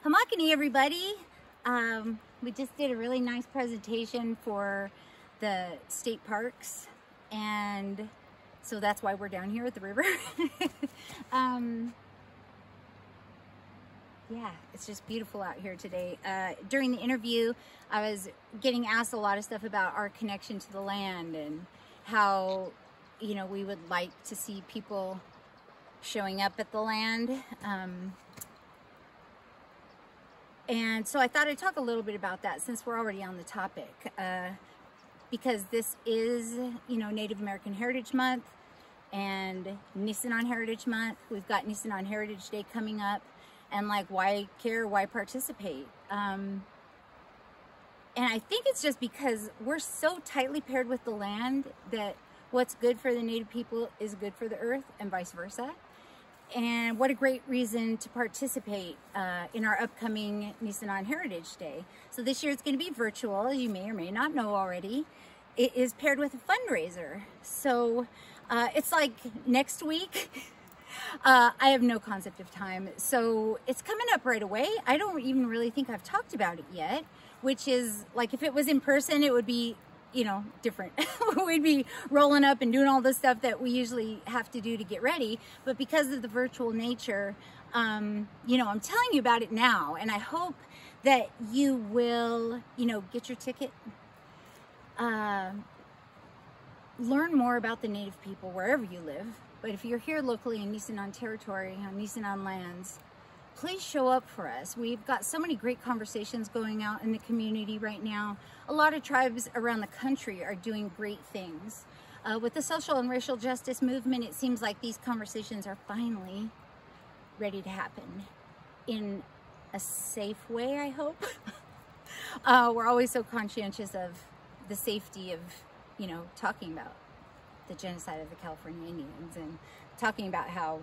Hamakani, everybody. We just did a really nice presentation for the state parks, and so that's why we're down here at the river. Yeah, it's just beautiful out here today. During the interview, I was getting asked a lot of stuff about our connection to the land and how, you know, we would like to see people showing up at the land. And so I thought I'd talk a little bit about that since we're already on the topic, because this is, you know, Native American Heritage Month and Nisenan Heritage Month. We've got Nisenan Heritage Day coming up, and like, why care? Why participate? And I think it's just because we're so tightly paired with the land that what's good for the Native people is good for the earth, and vice versa. And what a great reason to participate in our upcoming Nisenan Heritage Day. So this year it's going to be virtual, as you may or may not know already. It is paired with a fundraiser. So it's like next week. I have no concept of time. So it's coming up right away. I don't even really think I've talked about it yet, which is like, if it was in person, it would be, you know, different. We'd be rolling up and doing all the stuff that we usually have to do to get ready. But because of the virtual nature, you know, I'm telling you about it now, and I hope that you will, you know, get your ticket, learn more about the Native people wherever you live. But if you're here locally in Nisenan territory, on Nisenan lands, please show up for us. We've got so many great conversations going out in the community right now. A lot of tribes around the country are doing great things. With the social and racial justice movement, it seems like these conversations are finally ready to happen in a safe way, I hope. We're always so conscientious of the safety of, you know, talking about the genocide of the California Indians and talking about how,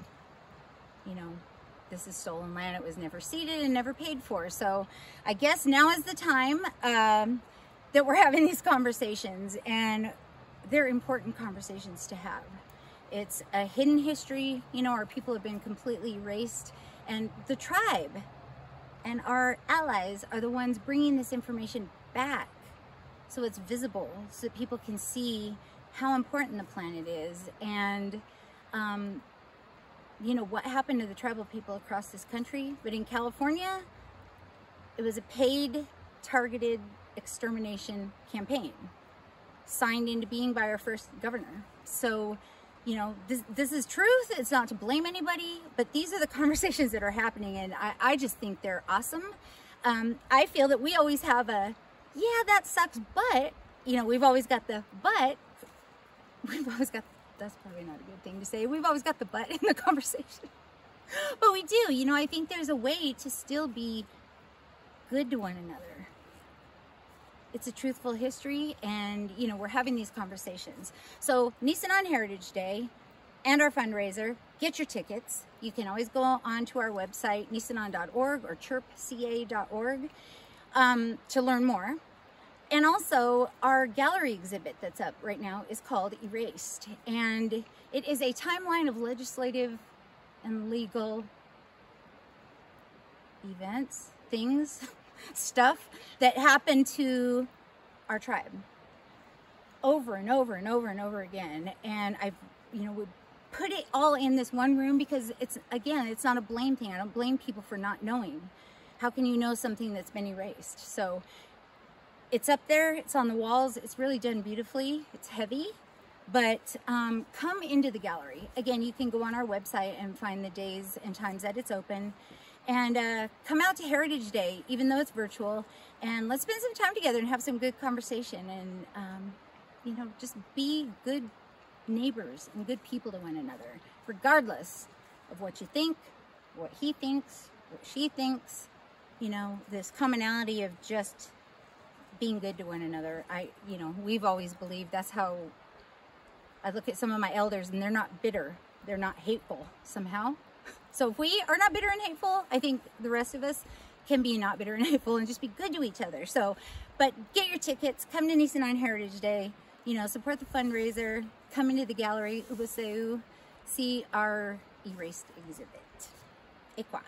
you know, this is stolen land. It was never ceded and never paid for. So I guess now is the time that we're having these conversations, and they're important conversations to have. It's a hidden history. You know, our people have been completely erased, and the tribe and our allies are the ones bringing this information back so it's visible, so that people can see how important the planet is, and you know, what happened to the tribal people across this country. But in California, it was a paid, targeted extermination campaign signed into being by our first governor. So, you know, this is truth. It's not to blame anybody, but these are the conversations that are happening, and I just think they're awesome. I feel that we always have a, yeah, that sucks, but, you know, we've always got the but. We've always got, that's probably not a good thing to say. We've always got the but in the conversation. But we do, you know, I think there's a way to still be good to one another. It's a truthful history, and, you know, we're having these conversations. So Nisenan Heritage Day and our fundraiser, get your tickets. You can always go on to our website, nisenan.org or chirpca.org, to learn more. And also, our gallery exhibit that's up right now is called Erased. And it is a timeline of legislative and legal events, things, stuff that happened to our tribe over and over and over and over again. And I've, you know, we put it all in this one room because it's, again, it's not a blame thing. I don't blame people for not knowing. How can you know something that's been erased? So it's up there, it's on the walls, it's really done beautifully, it's heavy, but come into the gallery. Again, you can go on our website and find the days and times that it's open, and come out to Heritage Day, even though it's virtual, and let's spend some time together and have some good conversation, and you know, just be good neighbors and good people to one another, regardless of what you think, what he thinks, what she thinks. You know, this commonality of just being good to one another. You know, we've always believed that's how I look at some of my elders, and they're not bitter. They're not hateful somehow. So if we are not bitter and hateful, I think the rest of us can be not bitter and hateful and just be good to each other. So, but get your tickets, come to Nisenan Heritage Day, you know, support the fundraiser, come into the gallery, Ubaseu, see our Erased exhibit. Ekwa.